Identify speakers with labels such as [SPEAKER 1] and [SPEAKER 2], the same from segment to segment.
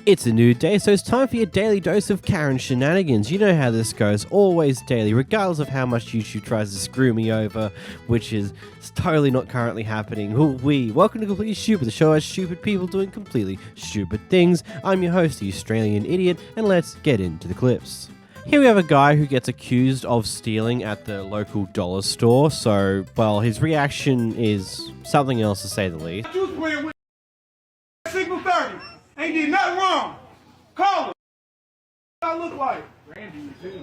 [SPEAKER 1] It's a new day, so it's time for your daily dose of Karen shenanigans. You know how this goes, always daily, regardless of how much YouTube tries to screw me over, which is totally not currently happening. Welcome to Completely Stupid, the show has stupid people doing completely stupid things. I'm your host, the Australian Idiot, and let's get into the clips. Here we have a guy who gets accused of stealing at the local dollar store, so, well, his reaction is something else to say the least.
[SPEAKER 2] You was playing with Signal 30. Ain't did nothing wrong. Call him. What I look like? Randy, too.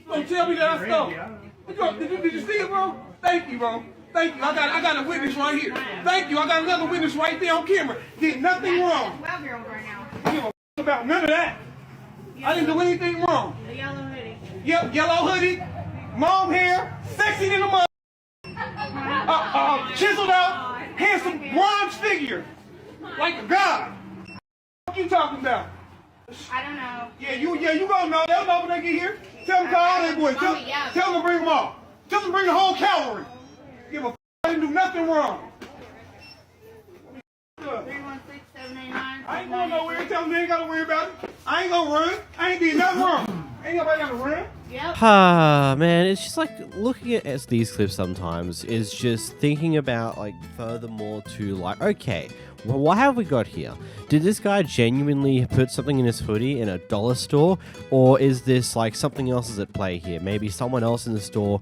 [SPEAKER 2] Don't tell me that I stole. Did you see it, bro? Thank you, bro. Thank you. I got a witness right here. Thank you. I got another witness right there on camera. Did nothing wrong. I don't give a about none of that. I didn't do anything wrong.
[SPEAKER 3] The yellow hoodie.
[SPEAKER 2] Yep, yellow hoodie, long hair, sexy in the mud, chiseled out, handsome bronze figure, like a god. What you talking about?
[SPEAKER 3] I don't know.
[SPEAKER 2] Yeah, you gonna know. They'll know when they get here. Tell them to call all that boys. Tell them to bring them all. Tell them to bring the whole cavalry. Give a f***. I didn't do nothing wrong.
[SPEAKER 3] 316-789.
[SPEAKER 2] I ain't going nowhere. Tell them they ain't gotta worry about it. I ain't gonna run. I ain't did nothing wrong. Ain't nobody gotta run.
[SPEAKER 3] Yep.
[SPEAKER 1] Man, it's just like looking at these clips sometimes is just thinking about like furthermore to like, okay, well, what have we got here? Did this guy genuinely put something in his hoodie in a dollar store? Or is this like something else is at play here? Maybe someone else in the store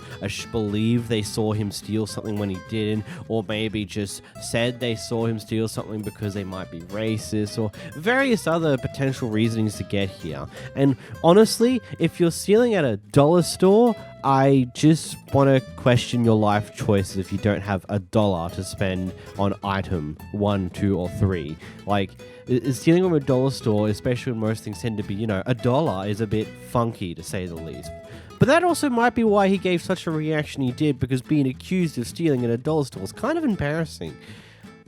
[SPEAKER 1] believed they saw him steal something when he didn't, or maybe just said they saw him steal something because they might be racist, or various other potential reasonings to get here. And honestly, if you're stealing at a dollar store, I just want to question your life choices if you don't have $1 to spend on item 1, 2, or 3. Like, stealing from a dollar store, especially when most things tend to be, $1 is a bit funky to say the least. But that also might be why he gave such a reaction he did, because being accused of stealing at a dollar store is kind of embarrassing.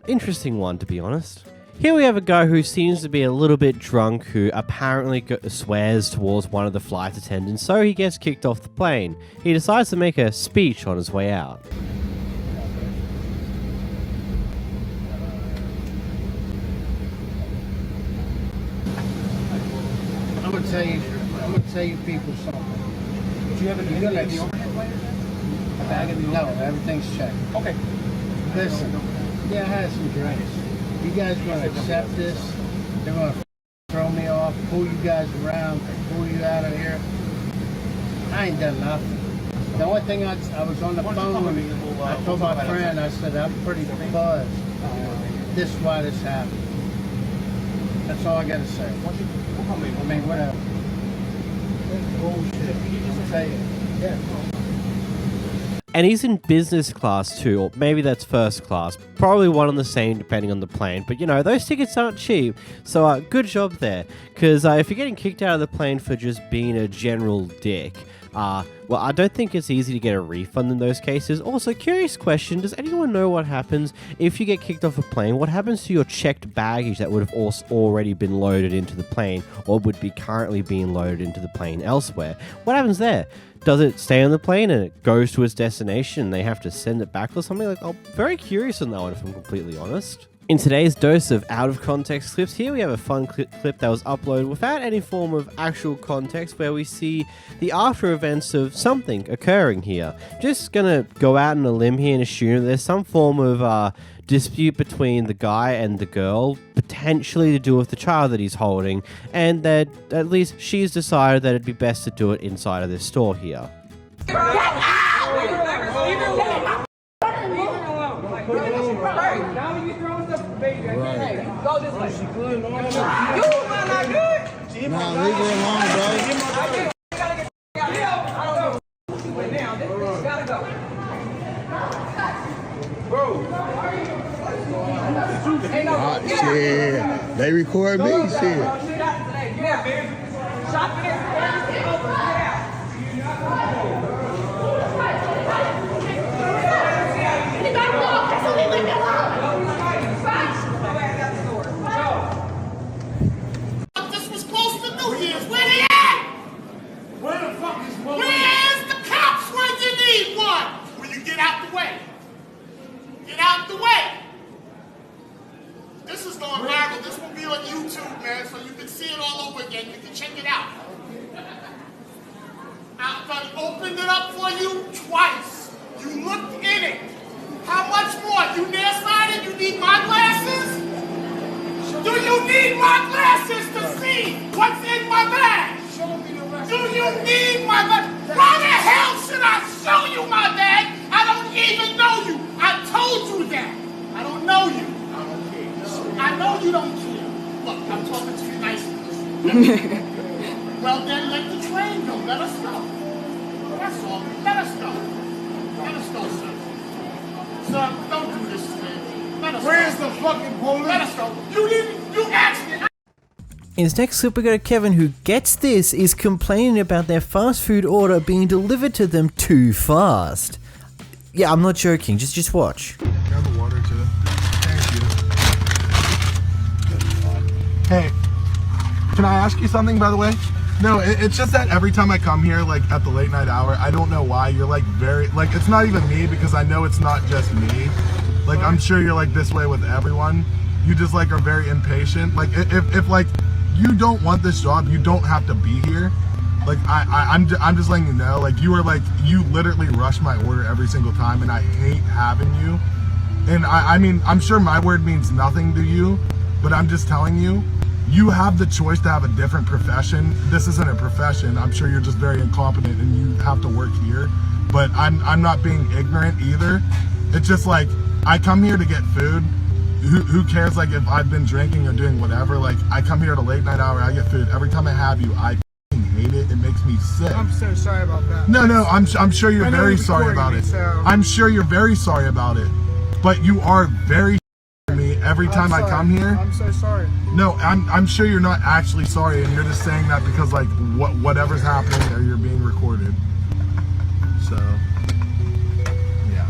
[SPEAKER 1] Interesting one, to be honest. Here we have a guy who seems to be a little bit drunk, who apparently swears towards one of the flight attendants, so he gets kicked off the plane. He decides to make a speech on his way out.
[SPEAKER 4] I'm gonna tell you people something.
[SPEAKER 2] Do you have any ID on?
[SPEAKER 4] A bag of no, everything's checked.
[SPEAKER 2] Okay.
[SPEAKER 4] Listen, yeah, I had some drinks. You guys gonna accept this? They're gonna throw me off, pull you guys around, pull you out of here. I ain't done nothing. The only thing I was on the phone, I told my friend, I said, I'm pretty buzzed. This is why this happened. That's all I gotta say. I mean, whatever. Bullshit. I'll tell you. Yeah.
[SPEAKER 1] And he's in business class too, or maybe that's first class. Probably one and the same depending on the plane. But those tickets aren't cheap. So good job there. Because if you're getting kicked out of the plane for just being a general dick, well, I don't think it's easy to get a refund in those cases. Also, curious question, does anyone know what happens if you get kicked off a plane? What happens to your checked baggage that would have also already been loaded into the plane, or would be currently being loaded into the plane elsewhere? What happens there? Does it stay on the plane and it goes to its destination and they have to send it back or something? Like, I'm very curious on that one, if I'm completely honest. In today's dose of out-of-context clips, here we have a fun clip that was uploaded without any form of actual context, where we see the after events of something occurring here. Just gonna go out on a limb here and assume that there's some form of dispute between the guy and the girl, potentially to do with the child that he's holding, and that at least she's decided that it'd be best to do it inside of this store here.
[SPEAKER 5] Go this way. You run not good.
[SPEAKER 4] Nah, leave her alone, bro.
[SPEAKER 5] Gotta go. Bro.
[SPEAKER 4] Shit. They record me, shit.
[SPEAKER 6] This is going viral. This will be on YouTube, man. So see it all over again. You can check it out. I done opened it up for you twice. You looked in it. How much more? You nearsighted? You need my glasses? Do you need my glasses to see what's in my bag? Do you need my bag? Why the hell should I show you my bag? I don't even know you. I told you that. I don't know you. I don't care. I know you don't care. Look, I'm talking to you nicely. Well, then let the train go. Let us go. That's all. Let us go. Let us go, sir. Sir, don't do this to me. Let us
[SPEAKER 2] Where's
[SPEAKER 6] go.
[SPEAKER 2] the fucking police?
[SPEAKER 6] Let us go. You asked me.
[SPEAKER 1] In his next clip, we go to Kevin, who gets this, is complaining about their fast food order being delivered to them too fast. Yeah, I'm not joking. Just watch.
[SPEAKER 2] Grab the water too. Thank you. Hey, can I ask you something, by the way? No, it's just that every time I come here, like at the late night hour, I don't know why you're like it's not even me, because I know it's not just me. Like, I'm sure you're like this way with everyone. You just like are very impatient. Like if like you don't want this job, you don't have to be here. Like I'm just letting you know. Like you literally rush my order every single time, and I hate having you. And I mean, I'm sure my word means nothing to you, but I'm just telling you, you have the choice to have a different profession. This isn't a profession. I'm sure you're just very incompetent and you have to work here. But I'm not being ignorant either. It's just like, I come here to get food. Who cares like if I've been drinking or doing whatever? Like, I come here at a late night hour, I get food. Every time I have you, I hate it. It makes me sick.
[SPEAKER 7] I'm so sorry about that.
[SPEAKER 2] No, I'm sure you're very sorry about it. I'm sure you're very sorry about it. But you are very to me every time I come here.
[SPEAKER 7] I'm so sorry.
[SPEAKER 2] No, I'm sure you're not actually sorry, and you're just saying that because like whatever's happening or you're being recorded. So yeah.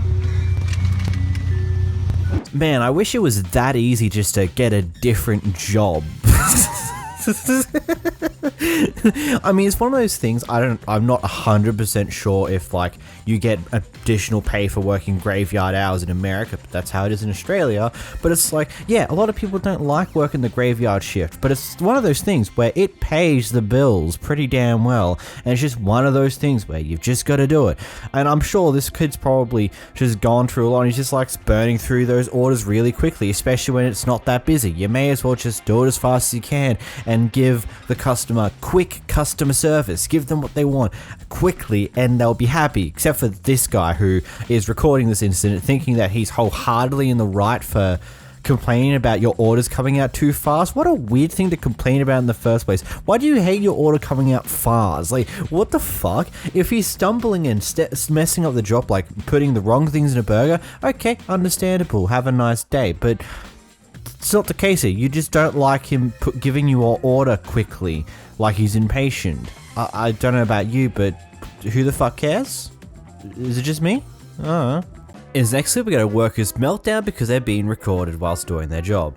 [SPEAKER 1] Man, I wish it was that easy just to get a different job. I mean, it's one of those things. I'm not 100% sure if like you get additional pay for working graveyard hours in America, but that's how it is in Australia. But it's like, yeah, a lot of people don't like working the graveyard shift, but it's one of those things where it pays the bills pretty damn well, and it's just one of those things where you've just got to do it. And I'm sure this kid's probably just gone through a lot, and he just likes burning through those orders really quickly, especially when it's not that busy. You may as well just do it as fast as you can and give the customer quick customer service. Give them what they want quickly and they'll be happy, except for this guy who is recording this incident thinking that he's wholeheartedly in the right for complaining about your orders coming out too fast. What a weird thing to complain about in the first place. Why do you hate your order coming out fast? Like, what the fuck? If he's stumbling and messing up the job, like putting the wrong things in a burger, okay, understandable, have a nice day. But it's not the case here. You just don't like him giving you your order quickly, like he's impatient. I don't know about you, but who the fuck cares? Is it just me? I don't know. In this next clip, we got a worker's meltdown because they're being recorded whilst doing their job.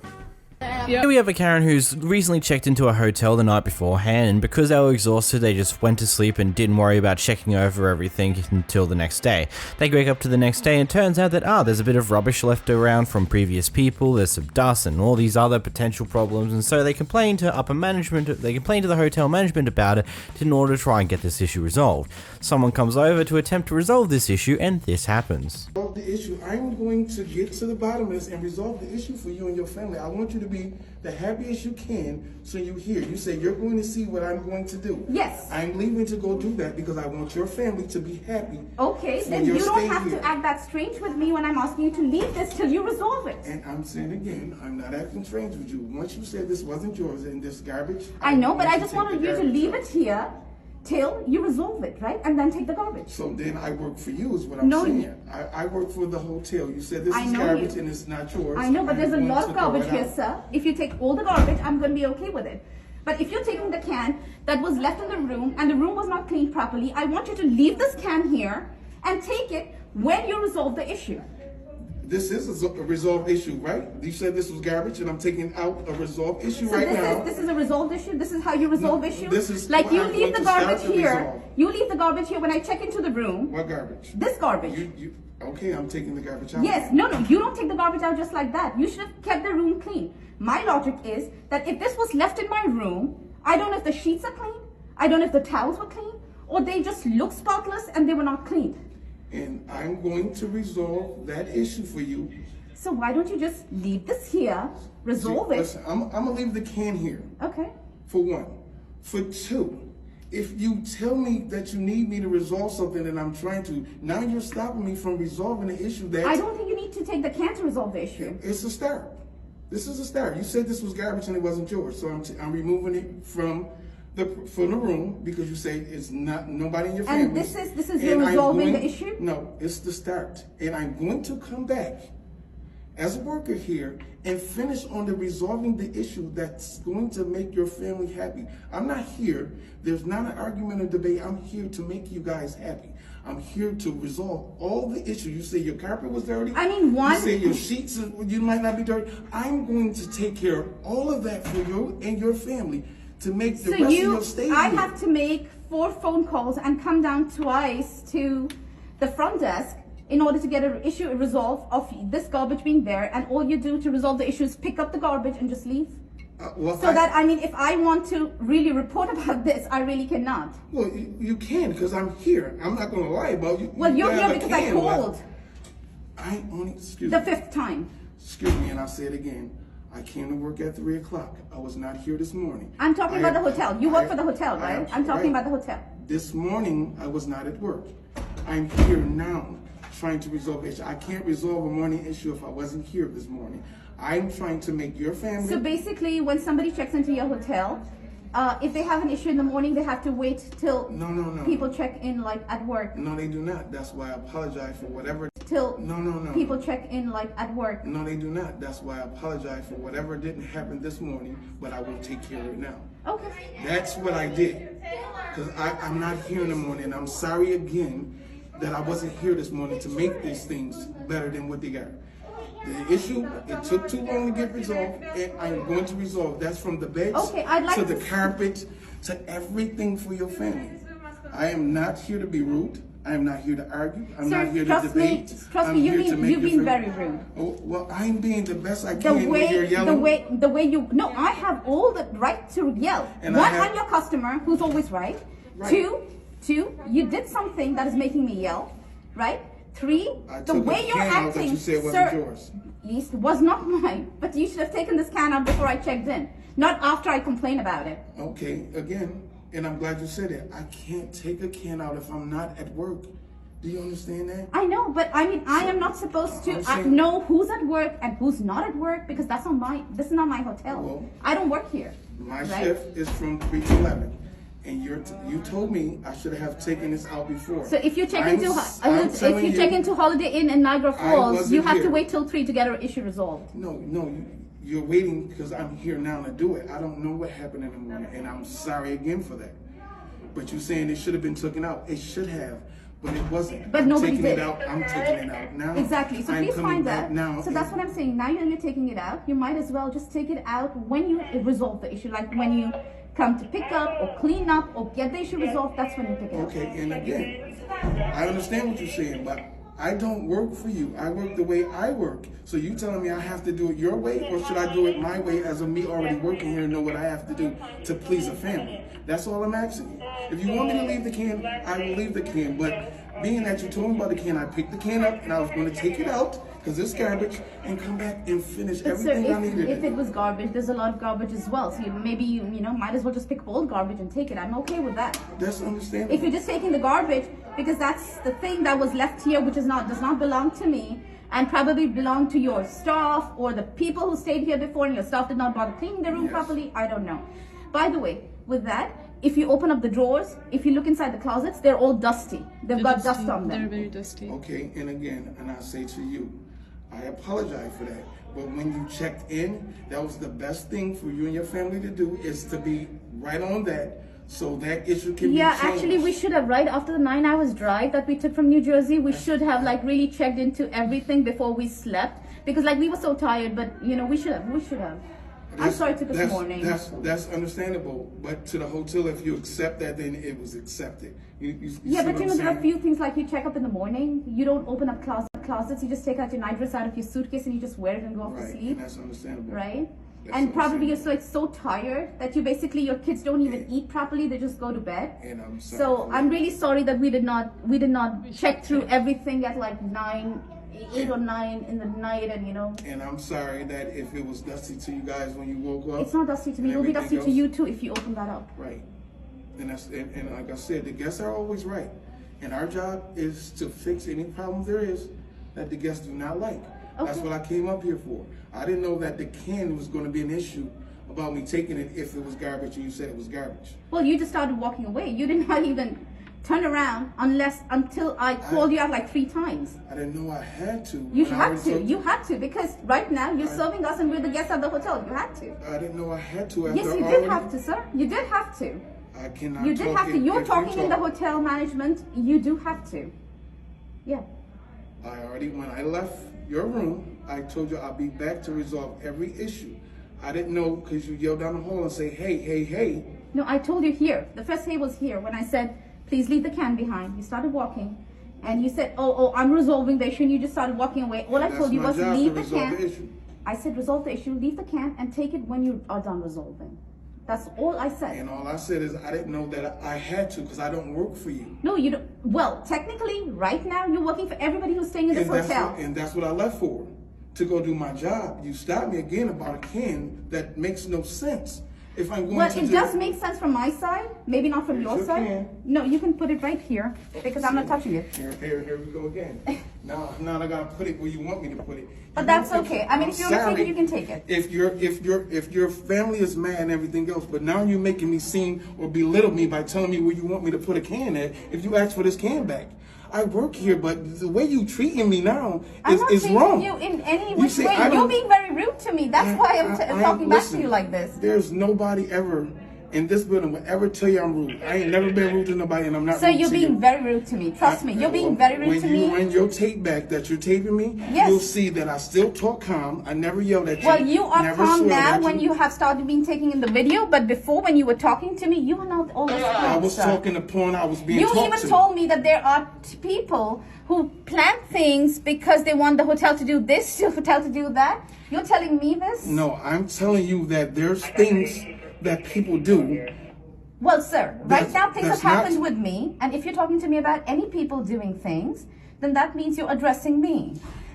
[SPEAKER 1] Here we have a Karen who's recently checked into a hotel the night beforehand, and because they were exhausted, they just went to sleep and didn't worry about checking over everything until the next day. They wake up to the next day and it turns out that, there's a bit of rubbish left around from previous people, there's some dust and all these other potential problems, and so they complain to upper management, they complain to the hotel management about it in order to try and get this issue resolved. Someone comes over to attempt to resolve this issue, and this happens.
[SPEAKER 8] Resolve the issue. I'm going to get to the bottom of this and resolve the issue for you and your family. I want you to be the happiest you can, so you hear. You say you're going to see what I'm going to do.
[SPEAKER 9] Yes.
[SPEAKER 8] I'm leaving to go do that because I want your family to be happy.
[SPEAKER 9] Okay, then you don't have to act that strange with me when I'm asking you to leave this till you resolve it.
[SPEAKER 8] And I'm saying again, I'm not acting strange with you. Once you said this wasn't yours and this garbage.
[SPEAKER 9] I know, but I just wanted you to leave it here till you resolve it, right? And then take the garbage.
[SPEAKER 8] So then I work for you is what I'm saying. I work for the hotel. You said this is garbage and it's not yours.
[SPEAKER 9] I know, but there's a lot of garbage here, sir. If you take all the garbage, I'm going to be okay with it. But if you're taking the can that was left in the room and the room was not cleaned properly, I want you to leave this can here and take it when you resolve the issue.
[SPEAKER 8] This is a resolved issue, right? You said this was garbage and I'm taking out a resolved issue now.
[SPEAKER 9] This is a resolved issue? This is how you resolve issues?
[SPEAKER 8] This is
[SPEAKER 9] like you
[SPEAKER 8] I'm
[SPEAKER 9] leave the
[SPEAKER 8] going to
[SPEAKER 9] garbage
[SPEAKER 8] start
[SPEAKER 9] here. You leave the garbage here when I check into the room.
[SPEAKER 8] What garbage?
[SPEAKER 9] This garbage.
[SPEAKER 8] Okay, I'm taking the garbage out.
[SPEAKER 9] Yes, no, you don't take the garbage out just like that. You should have kept the room clean. My logic is that if this was left in my room, I don't know if the sheets are clean. I don't know if the towels were clean, or they just look spotless and they were not cleaned.
[SPEAKER 8] And I'm going to resolve that issue for you.
[SPEAKER 9] So why don't you just leave this here, resolve it?
[SPEAKER 8] Listen, I'm gonna leave the can here.
[SPEAKER 9] Okay.
[SPEAKER 8] For one. For two, if you tell me that you need me to resolve something and I'm trying to, now you're stopping me from resolving the issue that...
[SPEAKER 9] I don't think you need to take the can to resolve the issue.
[SPEAKER 8] It's a start. This is a start. You said this was garbage and it wasn't yours, so I'm removing it from the room because you say it's not nobody in your family.
[SPEAKER 9] And this is you resolving the issue?
[SPEAKER 8] No, it's the start. And I'm going to come back as a worker here and finish on the resolving the issue that's going to make your family happy. I'm not here. There's not an argument or debate. I'm here to make you guys happy. I'm here to resolve all the issues. You say your carpet was dirty.
[SPEAKER 9] I mean, one.
[SPEAKER 8] You say your sheets, you might not be dirty. I'm going to take care of all of that for you and your family to make the rest of your stay
[SPEAKER 9] I
[SPEAKER 8] here.
[SPEAKER 9] have to make 4 phone calls and come down twice to the front desk in order to get an issue resolved of this garbage being there, and all you do to resolve the issue is pick up the garbage and just leave? I mean, if I want to really report about this, I really cannot.
[SPEAKER 8] Well, you can, because I'm here. I'm not going to lie about you.
[SPEAKER 9] Well, you're here because I called.
[SPEAKER 8] I only, excuse
[SPEAKER 9] the
[SPEAKER 8] me.
[SPEAKER 9] 5th time.
[SPEAKER 8] Excuse me, and I'll say it again. I came to work at 3 o'clock. I was not here this morning.
[SPEAKER 9] I'm talking about the hotel. You work for the hotel, right? I'm talking about the hotel.
[SPEAKER 8] This morning, I was not at work. I'm here now trying to resolve the issue. I can't resolve a morning issue if I wasn't here this morning. I'm trying to make your family...
[SPEAKER 9] So basically, when somebody checks into your hotel, if they have an issue in the morning, they have to wait till people check in, like, at work.
[SPEAKER 8] No, they do not. That's why I apologize for whatever...
[SPEAKER 9] People check in, like, at work.
[SPEAKER 8] No, they do not. That's why I apologize for whatever didn't happen this morning, but I will take care of it now.
[SPEAKER 9] Okay.
[SPEAKER 8] That's what I did. Because I'm not here in the morning. I'm sorry again that I wasn't here this morning to make these things better than what they got. The issue, it took too long to get resolved, and I'm going to resolve. That's from the beds to the carpet to everything for your family. I am not here to be rude. I am not here to argue. I'm not here to debate.
[SPEAKER 9] Trust me, you've been very rude.
[SPEAKER 8] Oh, well, I'm being the best I can when you're yelling.
[SPEAKER 9] The way you... No, I have all the right to yell. And one, I'm your customer, who's always right. Two, you did something that is making me yell, right? 3, the way you're acting,
[SPEAKER 8] you said wasn't yours.
[SPEAKER 9] It was not mine, but you should have taken this can out before I checked in, not after I complained about it.
[SPEAKER 8] Okay, again, and I'm glad you said it. I can't take a can out if I'm not at work. Do you understand that?
[SPEAKER 9] I know, but I mean, I am not supposed to know who's at work and who's not at work, because this is not my hotel.
[SPEAKER 8] Well,
[SPEAKER 9] I don't work here.
[SPEAKER 8] My shift is from 3 to 11. And you told me I should have taken this out before.
[SPEAKER 9] So if you check into Holiday Inn in Niagara Falls, you have to wait till 3 to get an issue resolved.
[SPEAKER 8] No, you're waiting because I'm here now to do it. I don't know what happened in the morning, and I'm sorry again for that. But you're saying it should have been taken out. It should have, but it wasn't.
[SPEAKER 9] But nobody did.
[SPEAKER 8] I'm taking it out now.
[SPEAKER 9] Exactly. So please find that.
[SPEAKER 8] Now.
[SPEAKER 9] So that's what I'm saying. Now you're taking it out. You might as well just take it out when you resolve the issue, like when you come to pick up or clean up or get the issue resolved. That's when you pick it up.
[SPEAKER 8] Okay, and again, I understand what you're saying, but I don't work for you. I work the way I work. So you telling me I have to do it your way, or should I do it my way as a me already working here and know what I have to do to please a family? That's all I'm asking you. If you want me to leave the can, I will leave the can. But being that you told me about the can, I picked the can up and I was going to take it out because it's garbage and come back and finish everything I needed.
[SPEAKER 9] If it was garbage, there's a lot of garbage as well. So maybe you might as well just pick up all garbage and take it. I'm okay with that.
[SPEAKER 8] That's understandable.
[SPEAKER 9] If you're just taking the garbage, because that's the thing that was left here, which does not belong to me, and probably belong to your staff or the people who stayed here before, and your staff did not bother cleaning the room properly. I don't know. By the way, with that, if you open up the drawers, if you look inside the closets, they're all dusty. They've got dust on them.
[SPEAKER 5] They're very dusty.
[SPEAKER 8] Okay, and again, and I say to you, I apologize for that. But when you checked in, that was the best thing for you and your family to do, is to be right on that, so that issue can be changed.
[SPEAKER 9] Actually, we should have, right after the 9 hours drive that we took from New Jersey, we should have really checked into everything before we slept, because we were so tired. But we should have. I'm sorry it took us this morning.
[SPEAKER 8] That's understandable, but to the hotel, if you accept that, then it was accepted.
[SPEAKER 9] But there are a few things, like you check up in the morning, you don't open up closets, you just take out your nightdress out of your suitcase and you just wear it and go off to sleep.
[SPEAKER 8] And that's understandable.
[SPEAKER 9] Right? And
[SPEAKER 8] what I'm
[SPEAKER 9] probably
[SPEAKER 8] saying.
[SPEAKER 9] you're so tired that you basically, your kids don't even eat properly, they just go to bed.
[SPEAKER 8] And I'm sorry.
[SPEAKER 9] So I'm really sorry that we did not check through everything at like 8 or 9 in the night, and you know.
[SPEAKER 8] And I'm sorry that if it was dusty to you guys when you woke up.
[SPEAKER 9] It's not dusty to me.
[SPEAKER 8] and
[SPEAKER 9] It will be dusty
[SPEAKER 8] everything
[SPEAKER 9] to
[SPEAKER 8] else.
[SPEAKER 9] you too if you open that up.
[SPEAKER 8] Right. And like I said, the guests are always right. And our job is to fix any problems there is that the guests do not like. That's
[SPEAKER 9] Okay.
[SPEAKER 8] what I came up here for. I didn't know that the can was going to be an issue about me taking it if it was garbage and you said it was garbage.
[SPEAKER 9] Well, you just started walking away. You did not even turn around until I called you out like 3 times.
[SPEAKER 8] I didn't know I had to.
[SPEAKER 9] You
[SPEAKER 8] when I
[SPEAKER 9] had
[SPEAKER 8] already
[SPEAKER 9] to.
[SPEAKER 8] told-
[SPEAKER 9] You had to, because right now you're serving us and we're the guests of the hotel. You had to.
[SPEAKER 8] I didn't know I had to. After
[SPEAKER 9] Yes, you did
[SPEAKER 8] already-
[SPEAKER 9] have to, sir. You did have to.
[SPEAKER 8] I cannot
[SPEAKER 9] You did
[SPEAKER 8] talk
[SPEAKER 9] have to.
[SPEAKER 8] if
[SPEAKER 9] You're
[SPEAKER 8] you
[SPEAKER 9] talking in the
[SPEAKER 8] talk.
[SPEAKER 9] hotel management. You do have to. Yeah.
[SPEAKER 8] When I left your room, I told you I'll be back to resolve every issue. I didn't know because you yelled down the hall and say, hey, hey, hey.
[SPEAKER 9] No, I told you here. The first day was here when I said, please leave the can behind. You started walking. And you said, oh, I'm resolving the issue. And you just started walking away. All I
[SPEAKER 8] That's
[SPEAKER 9] told you
[SPEAKER 8] my
[SPEAKER 9] was
[SPEAKER 8] job,
[SPEAKER 9] leave
[SPEAKER 8] to
[SPEAKER 9] the
[SPEAKER 8] resolve
[SPEAKER 9] can.
[SPEAKER 8] the issue.
[SPEAKER 9] I said resolve the issue, leave the can, and take it when you are done resolving. That's all I said.
[SPEAKER 8] And all I said is I didn't know that I had to because I don't work for you.
[SPEAKER 9] No, you don't. Well, technically, right now, you're working for everybody who's staying in this hotel.
[SPEAKER 8] And that's what I left for, to go do my job. You stopped me again about a can that makes no sense. If I'm going
[SPEAKER 9] Well,
[SPEAKER 8] to
[SPEAKER 9] it
[SPEAKER 8] do-
[SPEAKER 9] does make sense from my side, maybe not from
[SPEAKER 8] Here's
[SPEAKER 9] your
[SPEAKER 8] your
[SPEAKER 9] side.
[SPEAKER 8] can.
[SPEAKER 9] No, you can put it right here because I'm not touching it.
[SPEAKER 8] Here we go again. Now I gotta put it where you want me to put it.
[SPEAKER 9] But
[SPEAKER 8] You
[SPEAKER 9] that's
[SPEAKER 8] don't
[SPEAKER 9] okay.
[SPEAKER 8] think-
[SPEAKER 9] I mean, if you want to take it, you can take it.
[SPEAKER 8] If your family is mad and everything else, but now you're making me seem or belittle me by telling me where you want me to put a can at. If you ask for this can back, I work here, but the way you treating me now
[SPEAKER 9] I'm not
[SPEAKER 8] is
[SPEAKER 9] treating
[SPEAKER 8] wrong.
[SPEAKER 9] you in any
[SPEAKER 8] You
[SPEAKER 9] which
[SPEAKER 8] say
[SPEAKER 9] way.
[SPEAKER 8] I
[SPEAKER 9] You're
[SPEAKER 8] don't-
[SPEAKER 9] being very rude to me. That's why I'm talking back to
[SPEAKER 8] listen,
[SPEAKER 9] you like this.
[SPEAKER 8] There's nobody ever in this building will ever tell you I'm rude. I ain't never been rude to nobody, and I'm not
[SPEAKER 9] So
[SPEAKER 8] rude
[SPEAKER 9] you're
[SPEAKER 8] to
[SPEAKER 9] being
[SPEAKER 8] you.
[SPEAKER 9] very rude to me. Trust me. You're being very rude to
[SPEAKER 8] When you
[SPEAKER 9] me.
[SPEAKER 8] run your tape back that you're taping me,
[SPEAKER 9] Yes.
[SPEAKER 8] you'll see that I still talk calm. I never yelled at you.
[SPEAKER 9] Well, you are
[SPEAKER 8] never
[SPEAKER 9] calm
[SPEAKER 8] swelled
[SPEAKER 9] now
[SPEAKER 8] at
[SPEAKER 9] when you have started being taken in the video, but before when you were talking to me, you were not all this
[SPEAKER 8] I
[SPEAKER 9] calm,
[SPEAKER 8] was
[SPEAKER 9] sir.
[SPEAKER 8] talking the point I was being
[SPEAKER 9] You
[SPEAKER 8] talked
[SPEAKER 9] even
[SPEAKER 8] to.
[SPEAKER 9] told me that there are people who plan things because they want the hotel to do this, the hotel to do that. You're telling me this?
[SPEAKER 8] No, I'm telling you that there's things that people do.
[SPEAKER 9] Well, sir, right
[SPEAKER 8] That's-
[SPEAKER 9] now things have
[SPEAKER 8] that's not-
[SPEAKER 9] happened with me, and if you're talking to me about any people doing things, then that means you're addressing me.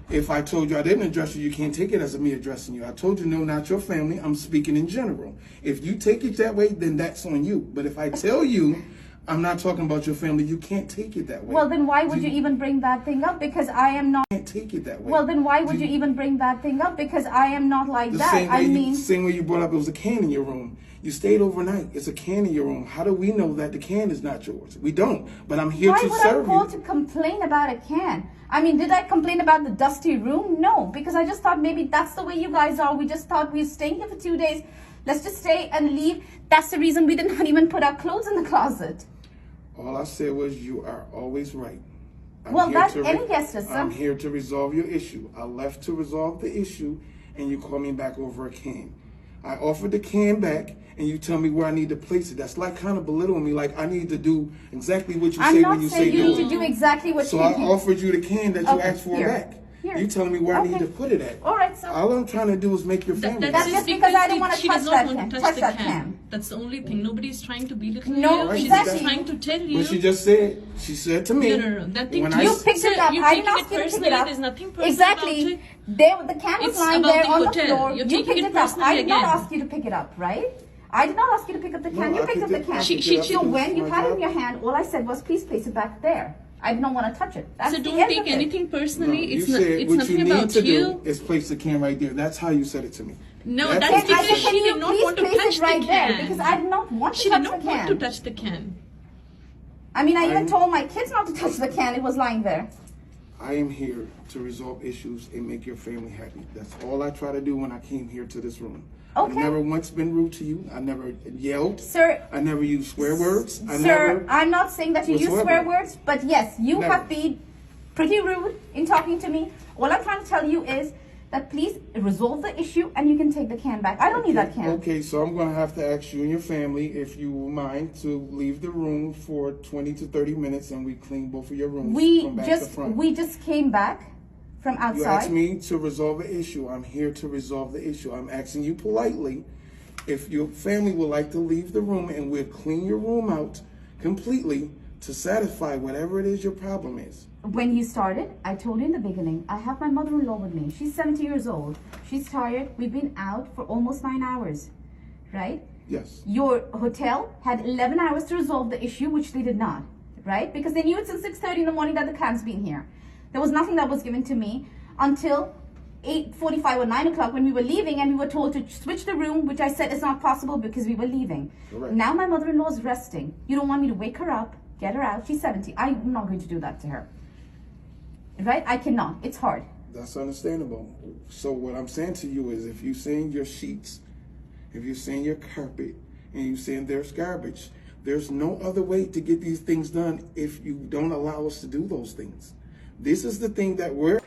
[SPEAKER 8] If I told you I didn't address you, you can't take it as me addressing you. I told you no, not your family. I'm speaking in general. If you take it that way, then that's on you. But if I tell you I'm not talking about your family, you can't take it that way.
[SPEAKER 9] Well, then why would you even bring that thing up? Because I am not.
[SPEAKER 8] can't take it that way.
[SPEAKER 9] Well, then why would you even bring that thing up? Because I am not like
[SPEAKER 8] The
[SPEAKER 9] that.
[SPEAKER 8] same way you brought up it was a can in your room. You stayed overnight. It's a can in your room. How do we know that the can is not yours? We don't. But I'm here
[SPEAKER 9] why
[SPEAKER 8] to
[SPEAKER 9] would
[SPEAKER 8] serve
[SPEAKER 9] I call
[SPEAKER 8] you.
[SPEAKER 9] to complain about a can? I mean, did I complain about the dusty room? No, because I just thought maybe that's the way you guys are. We just thought we were staying here for 2 days. Let's just stay and leave. That's the reason we did not even put our clothes in the closet.
[SPEAKER 8] All I said was you are always right. I'm
[SPEAKER 9] Well,
[SPEAKER 8] here
[SPEAKER 9] that's
[SPEAKER 8] to
[SPEAKER 9] any guest, sir.
[SPEAKER 8] I'm here to resolve your issue. I left to resolve the issue, and you call me back over a can. I offered the can back, and you tell me where I need to place it. That's like kind of belittling me, like I need to do exactly what you
[SPEAKER 9] I'm
[SPEAKER 8] say
[SPEAKER 9] not
[SPEAKER 8] when you say
[SPEAKER 9] saying you
[SPEAKER 8] do
[SPEAKER 9] need
[SPEAKER 8] it.
[SPEAKER 9] to do exactly what
[SPEAKER 8] So
[SPEAKER 9] you
[SPEAKER 8] I
[SPEAKER 9] do.
[SPEAKER 8] offered you the can that you
[SPEAKER 9] Okay,
[SPEAKER 8] asked for
[SPEAKER 9] here.
[SPEAKER 8] back.
[SPEAKER 9] Here.
[SPEAKER 8] You telling me where I need
[SPEAKER 9] Okay.
[SPEAKER 8] to put it at.
[SPEAKER 9] All right, so
[SPEAKER 8] All I'm trying to do is make your family
[SPEAKER 9] That's
[SPEAKER 8] happy.
[SPEAKER 9] just because I don't want to
[SPEAKER 5] she
[SPEAKER 9] touch
[SPEAKER 5] does not
[SPEAKER 9] that
[SPEAKER 5] want
[SPEAKER 9] can.
[SPEAKER 5] to
[SPEAKER 9] Touch
[SPEAKER 5] the
[SPEAKER 9] that
[SPEAKER 5] can.
[SPEAKER 9] can.
[SPEAKER 5] That's the only thing. Nobody's trying to belittle
[SPEAKER 9] No,
[SPEAKER 5] you. She's
[SPEAKER 9] exactly.
[SPEAKER 5] just trying to tell you.
[SPEAKER 8] What she just said, she said to me.
[SPEAKER 5] No. That thing
[SPEAKER 8] when
[SPEAKER 5] to
[SPEAKER 8] I
[SPEAKER 9] You
[SPEAKER 8] s-
[SPEAKER 9] picked it
[SPEAKER 5] Sir,
[SPEAKER 9] up.
[SPEAKER 5] you're
[SPEAKER 9] I didn't
[SPEAKER 5] taking
[SPEAKER 9] ask
[SPEAKER 5] it
[SPEAKER 9] you to pick it
[SPEAKER 5] personally.
[SPEAKER 9] up.
[SPEAKER 5] There's nothing personal
[SPEAKER 9] Exactly.
[SPEAKER 5] about it.
[SPEAKER 9] The can was
[SPEAKER 5] It's
[SPEAKER 9] lying
[SPEAKER 5] about
[SPEAKER 9] there
[SPEAKER 5] the
[SPEAKER 9] on the
[SPEAKER 5] hotel.
[SPEAKER 9] floor.
[SPEAKER 5] You're
[SPEAKER 9] You
[SPEAKER 5] taking
[SPEAKER 9] picked
[SPEAKER 5] it
[SPEAKER 9] it up. I
[SPEAKER 5] personally
[SPEAKER 9] did not
[SPEAKER 5] again.
[SPEAKER 9] ask you to pick it up, right? I did not ask you to pick up the can.
[SPEAKER 8] No,
[SPEAKER 9] You
[SPEAKER 8] I
[SPEAKER 9] picked up the
[SPEAKER 8] picked it-
[SPEAKER 9] can.
[SPEAKER 8] I picked
[SPEAKER 5] She-
[SPEAKER 8] it up
[SPEAKER 5] she-
[SPEAKER 9] So
[SPEAKER 8] because
[SPEAKER 9] when
[SPEAKER 8] it's
[SPEAKER 9] you
[SPEAKER 8] my
[SPEAKER 9] had it in
[SPEAKER 8] job.
[SPEAKER 9] your hand, all I said was, please place it back there. I did not want to touch it. That's
[SPEAKER 5] So
[SPEAKER 9] the
[SPEAKER 5] don't
[SPEAKER 9] end
[SPEAKER 5] take
[SPEAKER 9] of it.
[SPEAKER 5] anything
[SPEAKER 8] No,
[SPEAKER 5] personally.
[SPEAKER 8] you
[SPEAKER 5] It's not.
[SPEAKER 8] said
[SPEAKER 5] It's
[SPEAKER 8] what
[SPEAKER 5] nothing
[SPEAKER 8] you need
[SPEAKER 5] about
[SPEAKER 8] to
[SPEAKER 5] you.
[SPEAKER 8] do is place the can right there. That's how you said it to me.
[SPEAKER 5] No,
[SPEAKER 8] That's
[SPEAKER 5] that's
[SPEAKER 8] what you
[SPEAKER 9] I
[SPEAKER 5] because
[SPEAKER 9] said,
[SPEAKER 8] said.
[SPEAKER 9] can
[SPEAKER 5] she
[SPEAKER 9] you
[SPEAKER 5] did not
[SPEAKER 9] please
[SPEAKER 5] want to
[SPEAKER 9] place
[SPEAKER 5] touch
[SPEAKER 9] it right
[SPEAKER 5] the
[SPEAKER 9] there?
[SPEAKER 5] can.
[SPEAKER 9] Because I did not want to
[SPEAKER 5] She
[SPEAKER 9] touch
[SPEAKER 5] did not
[SPEAKER 9] the
[SPEAKER 5] want
[SPEAKER 9] can.
[SPEAKER 5] to touch the can.
[SPEAKER 9] I mean, I even told my kids not to touch the can. It was lying there.
[SPEAKER 8] I am here to resolve issues and make your family happy. That's all I try to do when I came here to this room. I've
[SPEAKER 9] Okay.
[SPEAKER 8] never once been rude to you. I never yelled.
[SPEAKER 9] Sir,
[SPEAKER 8] I never used swear words. I
[SPEAKER 9] Sir,
[SPEAKER 8] never.
[SPEAKER 9] I'm not saying that you use
[SPEAKER 8] whatsoever.
[SPEAKER 9] swear words, but yes, you
[SPEAKER 8] Never.
[SPEAKER 9] have been pretty rude in talking to me. All I'm trying to tell you is that please resolve the issue and you can take the can back. I don't need that can.
[SPEAKER 8] Okay, so I'm going to have to ask you and your family if you will mind to leave the room for 20 to 30 minutes and we clean both of your rooms from back to front.
[SPEAKER 9] We just came back from
[SPEAKER 8] You
[SPEAKER 9] outside.
[SPEAKER 8] asked me to resolve an issue. I'm here to resolve the issue. I'm asking you politely if your family would like to leave the room, and we'll clean your room out completely to satisfy whatever it is your problem is.
[SPEAKER 9] When you started, I told you in the beginning, I have my mother-in-law with me. She's 70 years old. She's tired. We've been out for almost 9 hours, right?
[SPEAKER 8] Yes.
[SPEAKER 9] Your hotel had 11 hours to resolve the issue, which they did not, right? Because they knew it since 6:30 in the morning that the can's been here. There was nothing that was given to me until 8:45 or 9 o'clock when we were leaving, and we were told to switch the room, which I said is not possible because we were leaving.
[SPEAKER 8] Correct.
[SPEAKER 9] Now my mother-in-law is resting. You don't want me to wake her up, get her out. She's 70. I'm not going to do that to her. Right? I cannot. It's hard.
[SPEAKER 8] That's understandable. So what I'm saying to you is, if you're saying your sheets, if you're saying your carpet, and you're saying there's garbage, there's no other way to get these things done if you don't allow us to do those things. This is the thing that we're...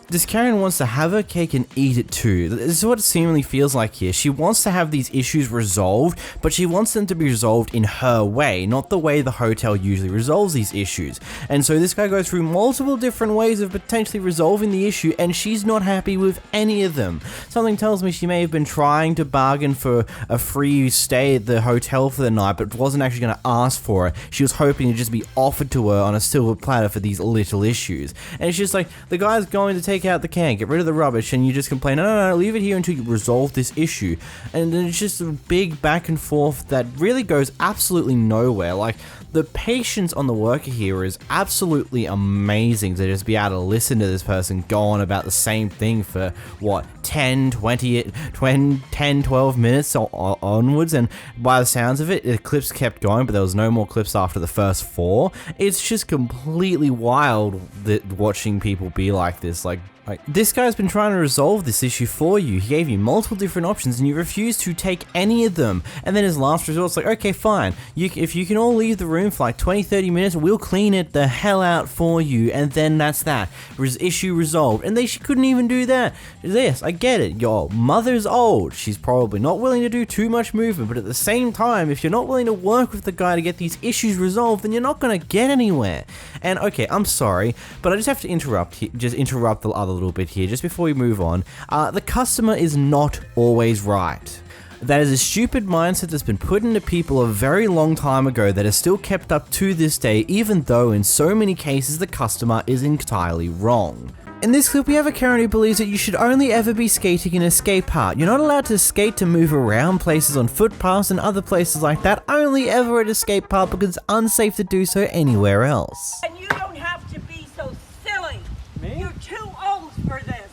[SPEAKER 1] This Karen wants to have her cake and eat it too. This is what it seemingly feels like here. She wants to have these issues resolved, but she wants them to be resolved in her way, not the way the hotel usually resolves these issues. And so this guy goes through multiple different ways of potentially resolving the issue, and she's not happy with any of them. Something tells me she may have been trying to bargain for a free stay at the hotel for the night, but wasn't actually going to ask for it. She was hoping to just be offered to her on a silver platter for these little issues. And it's just like, the guy's going to take out the can, get rid of the rubbish, and you just complain, no, leave it here until you resolve this issue. And then it's just a big back and forth that really goes absolutely nowhere. Like, the patience on the worker here is absolutely amazing to just be able to listen to this person go on about the same thing for, what, 10, 12 minutes onwards, and by the sounds of it, the clips kept going, but there was no more clips after the first 4. It's just completely wild that watching people be like this. Like, this guy's been trying to resolve this issue for you. He gave you multiple different options and you refused to take any of them. And then his last resort's like, okay, fine. If you can all leave the room for like 20-30 minutes, we'll clean it the hell out for you. And then that's that. Issue resolved. And she couldn't even do that. Yes, I get it. Your mother's old. She's probably not willing to do too much movement. But at the same time, if you're not willing to work with the guy to get these issues resolved, then you're not going to get anywhere. And okay, I'm sorry, but I just have to interrupt the other little bit here just before we move on. The customer is not always right. That is a stupid mindset that's been put into people a very long time ago that is still kept up to this day, even though in so many cases the customer is entirely wrong. In this clip, we have a Karen who believes that you should only ever be skating in a skate park. You're not allowed to skate to move around places on footpaths and other places like that, only ever at a skate park because it's unsafe to do so anywhere else.
[SPEAKER 5] And you don't have to be so silly.
[SPEAKER 2] Me?
[SPEAKER 5] You're too old for this.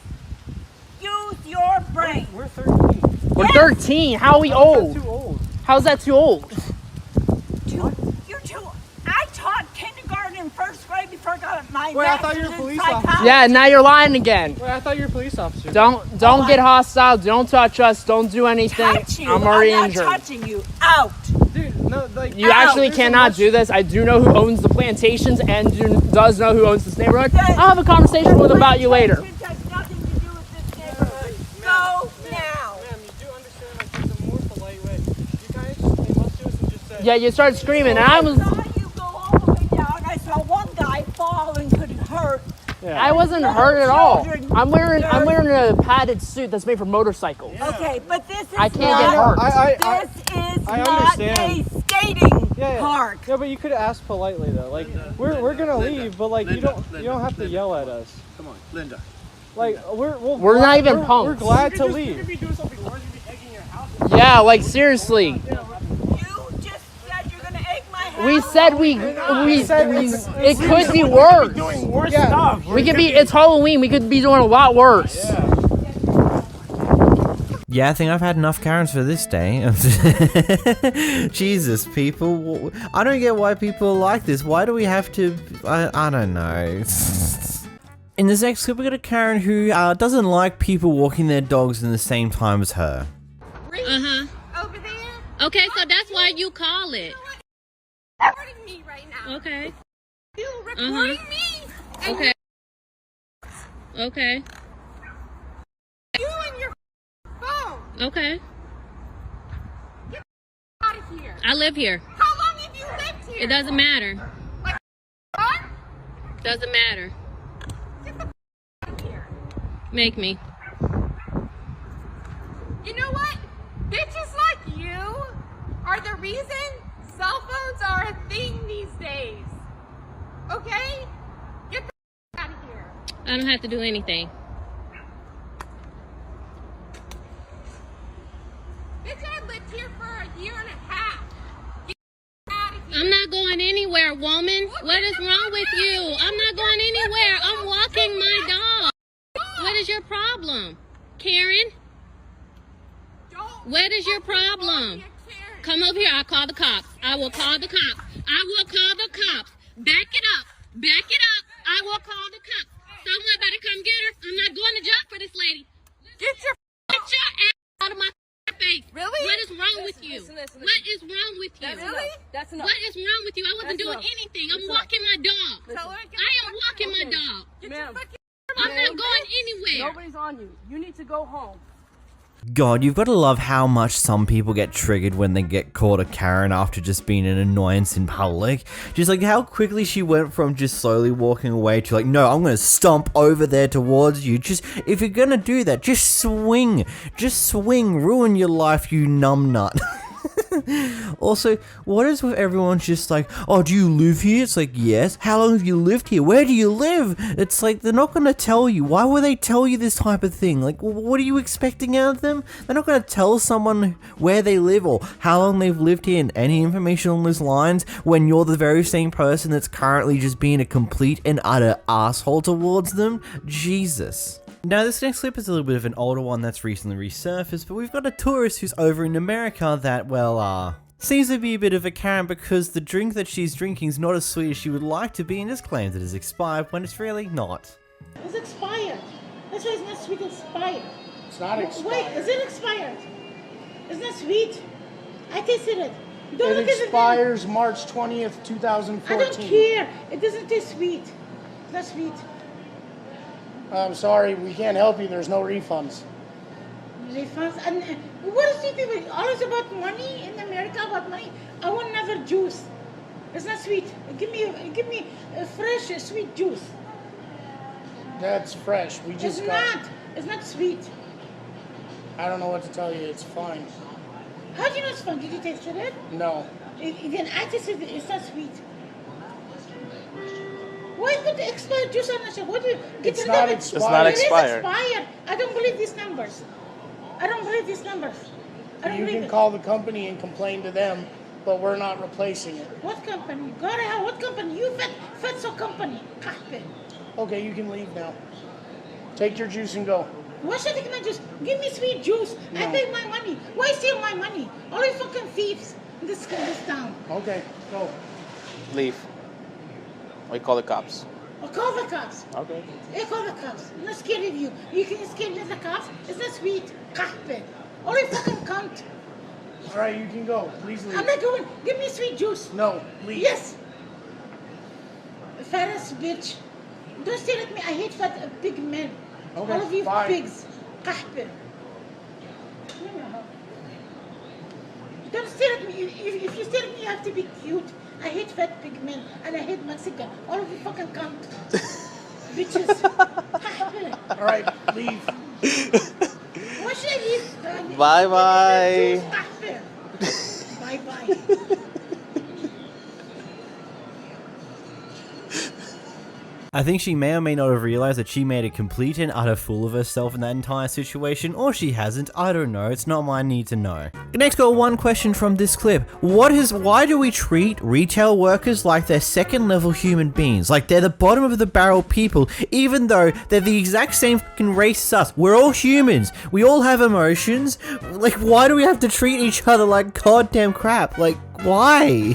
[SPEAKER 5] Use your brain.
[SPEAKER 2] We're 13.
[SPEAKER 7] We're 13. How are we old?
[SPEAKER 2] Too old.
[SPEAKER 7] How's that too old?
[SPEAKER 5] You're too. I taught kindergarten and first grade before I got my
[SPEAKER 2] Wait, I thought you were a
[SPEAKER 5] master's in
[SPEAKER 2] police officer.
[SPEAKER 5] psychology.
[SPEAKER 7] Yeah, now you're lying again.
[SPEAKER 2] Wait, I thought you were a police officer.
[SPEAKER 7] Don't get hostile. Don't touch us. Don't do anything.
[SPEAKER 5] Touch you.
[SPEAKER 7] I'm already
[SPEAKER 5] not
[SPEAKER 7] injured.
[SPEAKER 5] touching you. Out.
[SPEAKER 2] Dude, no, like...
[SPEAKER 7] You actually cannot do this. I do know who owns the plantations and does know who owns this neighborhood. I'll have a conversation with him about you later.
[SPEAKER 5] It has nothing to do with this neighborhood. Go now.
[SPEAKER 2] Ma'am, you do understand, like, there's a more polite way. You guys, they must do this and just say...
[SPEAKER 7] Yeah, you started screaming, and I was.
[SPEAKER 5] I saw you go all the way down. I saw one guy fall and could hurt.
[SPEAKER 7] I wasn't hurt at all. I'm wearing a padded suit that's made for motorcycles.
[SPEAKER 5] Okay, but this is
[SPEAKER 7] I can't
[SPEAKER 5] not,
[SPEAKER 7] get hurt.
[SPEAKER 5] this is
[SPEAKER 2] I
[SPEAKER 5] not
[SPEAKER 2] understand.
[SPEAKER 5] a skating
[SPEAKER 2] Yeah.
[SPEAKER 5] park.
[SPEAKER 2] Yeah, but you could ask politely though. Like, we're gonna leave, but like you don't have to yell at us.
[SPEAKER 10] Come on, Linda.
[SPEAKER 2] Like
[SPEAKER 7] We're not even punks.
[SPEAKER 2] We're glad to leave.
[SPEAKER 10] If you do something worse, you'd be egging your house.
[SPEAKER 7] Yeah, like seriously.
[SPEAKER 5] You just said you're gonna egg my house.
[SPEAKER 7] We said it could be worse.
[SPEAKER 10] Doing worse stuff.
[SPEAKER 7] We could be. It's Halloween. We could be doing a lot worse.
[SPEAKER 1] Yeah, I think I've had enough Karens for this day. Jesus, people. I don't get why people are like this. Why do we have to... I don't know. In this next clip, we got a Karen who doesn't like people walking their dogs in the same time as her.
[SPEAKER 3] Over there?
[SPEAKER 11] Okay, so that's why you call it.
[SPEAKER 3] Recording me right now.
[SPEAKER 11] Okay.
[SPEAKER 3] You recording me? And
[SPEAKER 11] Okay. Okay.
[SPEAKER 3] you and your phone.
[SPEAKER 11] Okay.
[SPEAKER 3] Out of here.
[SPEAKER 11] I live here.
[SPEAKER 3] How long have you lived here?
[SPEAKER 11] It doesn't matter.
[SPEAKER 3] What?
[SPEAKER 11] Doesn't matter.
[SPEAKER 3] Get the out of here.
[SPEAKER 11] Make me.
[SPEAKER 3] You know what? Bitches like you are the reason cell phones are a thing these days. Okay? Get the out of here.
[SPEAKER 11] I don't have to do anything.
[SPEAKER 3] Bitch, I lived here for a year and a half. Get out of here.
[SPEAKER 11] I'm not going anywhere, woman. What is wrong with you? I'm not going anywhere. I'm walking my dog. What is your problem, Karen? What is your problem? Come over here. I'll call the cops. I will call the cops. I will call the cops. Back it up. Back it up. I will call the cops. Someone better come get her. I'm not going to jail for this lady.
[SPEAKER 3] Get your
[SPEAKER 11] ass out of my face.
[SPEAKER 3] Really?
[SPEAKER 11] What is wrong with you?
[SPEAKER 3] Listen.
[SPEAKER 11] What is wrong with you?
[SPEAKER 3] Really?
[SPEAKER 5] That's enough.
[SPEAKER 11] What is wrong with you? I wasn't doing anything. I'm walking my dog.
[SPEAKER 3] Tell her
[SPEAKER 11] I am walking my dog.
[SPEAKER 5] Ma'am,
[SPEAKER 11] I'm not going anywhere.
[SPEAKER 5] nobody's on you. You need to go home.
[SPEAKER 1] God, you've got to love how much some people get triggered when they get called a Karen after just being an annoyance in public. Just like how quickly she went from just slowly walking away to like, no, I'm going to stomp over there towards you. Just, if you're going to do that, just swing. Just swing. Ruin your life, you numbnut. Also, what is with everyone just like, oh, do you live here? It's like, yes. How long have you lived here? Where do you live? It's like, they're not going to tell you. Why would they tell you this type of thing? Like, what are you expecting out of them? They're not going to tell someone where they live or how long they've lived here and any information on those lines when you're the very same person that's currently just being a complete and utter asshole towards them. Jesus. Now, this next clip is a little bit of an older one that's recently resurfaced, but we've got a tourist who's over in America that, well, seems to be a bit of a Karen because the drink that she's drinking is not as sweet as she would like to be and just claims it is expired when it's really not.
[SPEAKER 12] It's expired. That's why it's not sweet, expired.
[SPEAKER 4] It's not expired.
[SPEAKER 12] Wait, is it expired? It's not sweet. I tasted it. Don't
[SPEAKER 4] It
[SPEAKER 12] look at
[SPEAKER 4] expires March 20th, 2014.
[SPEAKER 12] I don't care. It doesn't taste sweet. It's not sweet.
[SPEAKER 4] I'm sorry, we can't help you. There's no refunds.
[SPEAKER 12] Refunds? And what is it people always about money in America? About money? I want another juice. It's not sweet. Give me a fresh, sweet juice.
[SPEAKER 4] That's fresh. We just
[SPEAKER 12] It's
[SPEAKER 4] got.
[SPEAKER 12] not. It's not sweet.
[SPEAKER 4] I don't know what to tell you. It's fine.
[SPEAKER 12] How do you know it's fun? Did you taste it?
[SPEAKER 4] No.
[SPEAKER 12] Then I tasted it. It's not sweet. Why put the expired juice on the shelf? What do you get
[SPEAKER 4] It's
[SPEAKER 12] rid
[SPEAKER 4] not
[SPEAKER 12] of it?
[SPEAKER 4] expired. It's not
[SPEAKER 12] expired. It is expired. I don't believe these numbers. I don't believe these numbers. I don't
[SPEAKER 4] You
[SPEAKER 12] believe
[SPEAKER 4] can
[SPEAKER 12] it.
[SPEAKER 4] call the company and complain to them, but we're not replacing it.
[SPEAKER 12] What company? God, hell, what company? You Fetso company. Kahpe.
[SPEAKER 4] Okay, you can leave now. Take your juice and go.
[SPEAKER 12] Why should I take my juice? Give me sweet juice. I
[SPEAKER 4] No.
[SPEAKER 12] pay my money. Why steal my money? All you fucking thieves in this town.
[SPEAKER 4] Okay, go.
[SPEAKER 13] Leave. Or you call the cops.
[SPEAKER 12] Or call the cops.
[SPEAKER 13] Okay.
[SPEAKER 12] I call the cops. I'm not scared of you. You can scare me the cops. It's not sweet. Kahpe. All you fucking cunt.
[SPEAKER 4] All right, you can go. Please leave.
[SPEAKER 12] I'm not going. Give me sweet juice.
[SPEAKER 4] No, leave.
[SPEAKER 12] Yes. Fattest bitch. Don't stare at me. I hate fat big men.
[SPEAKER 4] Okay,
[SPEAKER 12] All of you
[SPEAKER 4] bye.
[SPEAKER 12] pigs. Kahpe. Don't stare at me. If you stare at me, you have to be cute. I hate fat big men and I hate Mexican. All of you fucking cunt. Bitches. Kahpe.
[SPEAKER 4] All right, leave.
[SPEAKER 12] Why should I leave?
[SPEAKER 13] Bye-bye.
[SPEAKER 12] Kahpe. Bye-bye.
[SPEAKER 1] I think she may or may not have realized that she made a complete and utter fool of herself in that entire situation, or she hasn't. I don't know. It's not my need to know. Next, got one question from this clip. Why do we treat retail workers like they're second-level human beings? Like they're the bottom of the barrel people, even though they're the exact same fucking race as us. We're all humans. We all have emotions. Like, why do we have to treat each other like goddamn crap? Like, why?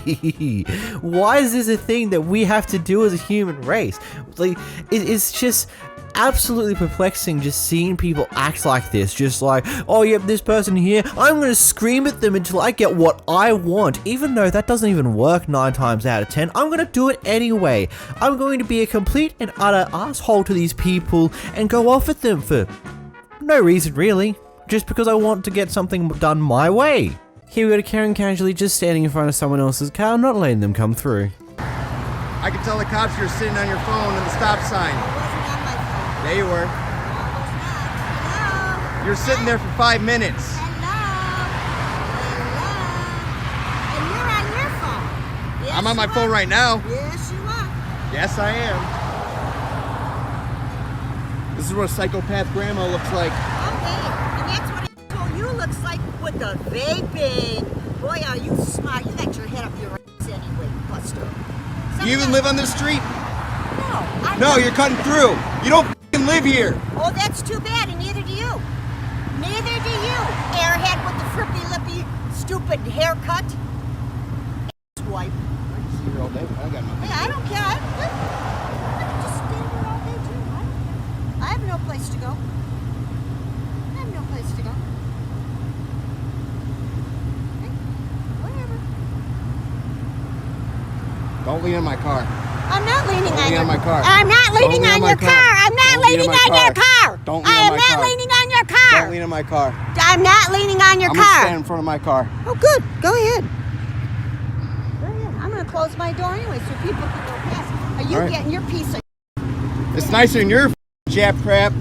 [SPEAKER 1] Why is this a thing that we have to do as a human race? Like, it's just absolutely perplexing just seeing people act like this. Just like, oh yep, this person here, I'm gonna scream at them until I get what I want. Even though that doesn't even work 9 times out of 10, I'm gonna do it anyway. I'm going to be a complete and utter asshole to these people and go off at them for no reason really. Just because I want to get something done my way. Here we go to Karen casually just standing in front of someone else's car, not letting them come through.
[SPEAKER 10] I can tell the cops you're sitting on your phone in the stop sign.
[SPEAKER 3] I wasn't on my phone.
[SPEAKER 10] There you were.
[SPEAKER 3] No, I was not.
[SPEAKER 10] You're sitting there for 5 minutes.
[SPEAKER 5] And you're on your phone. Yes,
[SPEAKER 10] I'm on my phone right now.
[SPEAKER 5] Yes, you are.
[SPEAKER 10] Yes, I am. This is what a psychopath grandma looks like.
[SPEAKER 5] Okay, and that's what you looks like with the vaping. Boy, are you smart. You got your head up your ass anyway, Buster.
[SPEAKER 10] Do you even live on this street?
[SPEAKER 5] No.
[SPEAKER 10] No, you're cutting through. You don't f***ing live here.
[SPEAKER 5] Oh, that's too bad, and neither do you. Neither do you, airhead with the frippy lippy, stupid haircut. Wipe.
[SPEAKER 10] Here all day. I got nothing.
[SPEAKER 5] Hey, I don't care. I just stand here all day too. I have no place to go. I have no place to go. Hey, whatever.
[SPEAKER 10] Don't lean on my car.
[SPEAKER 5] I'm not leaning
[SPEAKER 10] Don't
[SPEAKER 5] on
[SPEAKER 10] lean
[SPEAKER 5] your
[SPEAKER 10] on my car.
[SPEAKER 5] I'm not leaning on your car. I'm not
[SPEAKER 10] Don't lean
[SPEAKER 5] leaning
[SPEAKER 10] on my
[SPEAKER 5] on your car.
[SPEAKER 10] Don't lean
[SPEAKER 5] I
[SPEAKER 10] on
[SPEAKER 5] am
[SPEAKER 10] my
[SPEAKER 5] not
[SPEAKER 10] car.
[SPEAKER 5] leaning on your car.
[SPEAKER 10] Don't lean on my car.
[SPEAKER 5] I'm not leaning on your
[SPEAKER 10] I'm
[SPEAKER 5] car.
[SPEAKER 10] gonna stand in front of my car.
[SPEAKER 5] Oh, good. Go ahead. Go ahead. I'm going to close my door anyway so people can go past. Are you
[SPEAKER 10] All right.
[SPEAKER 5] getting your piece of...
[SPEAKER 10] It's nicer than your jap crap.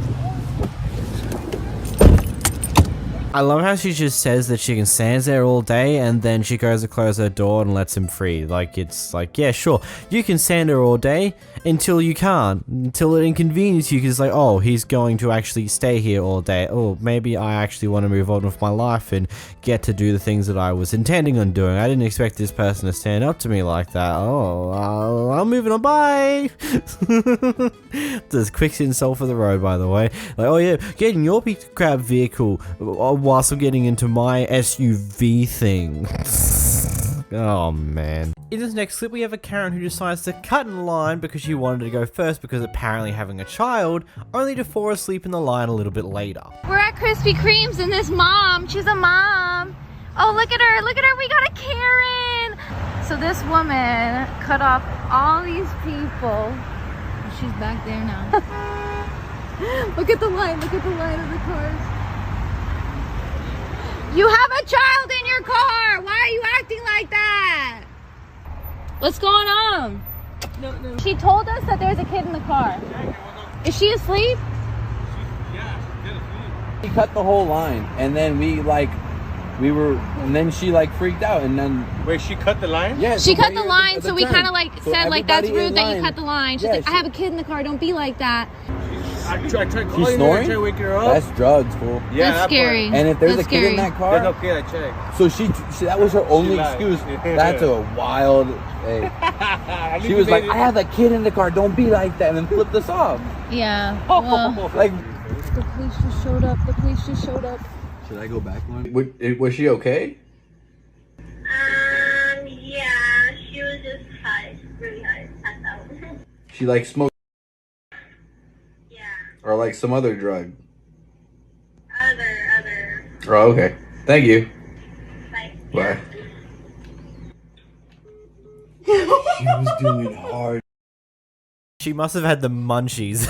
[SPEAKER 1] I love how she just says that she can stand there all day and then she goes to close her door and lets him free. Like, it's like, yeah, sure, you can stand there all day until you can't. Until it inconveniences you because it's like, oh, he's going to actually stay here all day. Oh, maybe I actually want to move on with my life and get to do the things that I was intending on doing. I didn't expect this person to stand up to me like that. Oh, I'm moving on, bye! There's quick insult for the road, by the way. Like, oh yeah, get in your piece of crap vehicle whilst I'm getting into my SUV thing. Oh man. In this next clip we have a Karen who decides to cut in line because she wanted to go first because apparently having a child, only to fall asleep in the line a little bit later.
[SPEAKER 11] We're at Krispy Kreme's and this mom, she's a mom. Oh, look at her, we got a Karen. So this woman cut off all these people. She's back there now. Look at the line of the cars. You have a child in your car. Why are you acting like that? What's going on? No. She told us that there's a kid in the car. Is she asleep?
[SPEAKER 13] She cut the whole line, and then and then she like freaked out, and then
[SPEAKER 2] Wait, she cut the line?
[SPEAKER 13] yeah,
[SPEAKER 11] She
[SPEAKER 13] so
[SPEAKER 11] cut
[SPEAKER 13] right
[SPEAKER 11] the
[SPEAKER 13] here
[SPEAKER 11] line,
[SPEAKER 13] at
[SPEAKER 11] so
[SPEAKER 13] the
[SPEAKER 11] we
[SPEAKER 13] turn.
[SPEAKER 11] kind of like
[SPEAKER 13] So
[SPEAKER 11] said like that's
[SPEAKER 13] everybody
[SPEAKER 11] rude
[SPEAKER 13] in
[SPEAKER 11] that you
[SPEAKER 13] line-
[SPEAKER 11] cut the line. She's
[SPEAKER 13] Yeah,
[SPEAKER 11] like, I have a kid in the car. Don't be like that.
[SPEAKER 2] I tried calling
[SPEAKER 13] She's
[SPEAKER 2] her,
[SPEAKER 13] snoring?
[SPEAKER 2] tried waking her up.
[SPEAKER 13] That's drugs, fool.
[SPEAKER 2] Yeah,
[SPEAKER 11] That's scary.
[SPEAKER 13] And if there's
[SPEAKER 11] That's
[SPEAKER 13] a kid
[SPEAKER 11] scary.
[SPEAKER 13] in that car,
[SPEAKER 2] That's okay, I checked.
[SPEAKER 13] so she that was her only
[SPEAKER 2] lied.
[SPEAKER 13] excuse.
[SPEAKER 2] Yeah.
[SPEAKER 13] That's a wild. Hey. She was like, I have a kid in the car. Don't be like that, and then flipped us off.
[SPEAKER 11] Yeah. Well,
[SPEAKER 13] Like,
[SPEAKER 11] the police just showed up.
[SPEAKER 13] should I go back one? Was she okay?
[SPEAKER 14] Yeah, she was just high, really high, passed out.
[SPEAKER 13] She like smoked.
[SPEAKER 14] Yeah,
[SPEAKER 13] Or like some other drug.
[SPEAKER 14] other.
[SPEAKER 13] Oh, okay. Thank you.
[SPEAKER 14] Bye.
[SPEAKER 13] Bye. She was doing hard.
[SPEAKER 1] She must have had the munchies.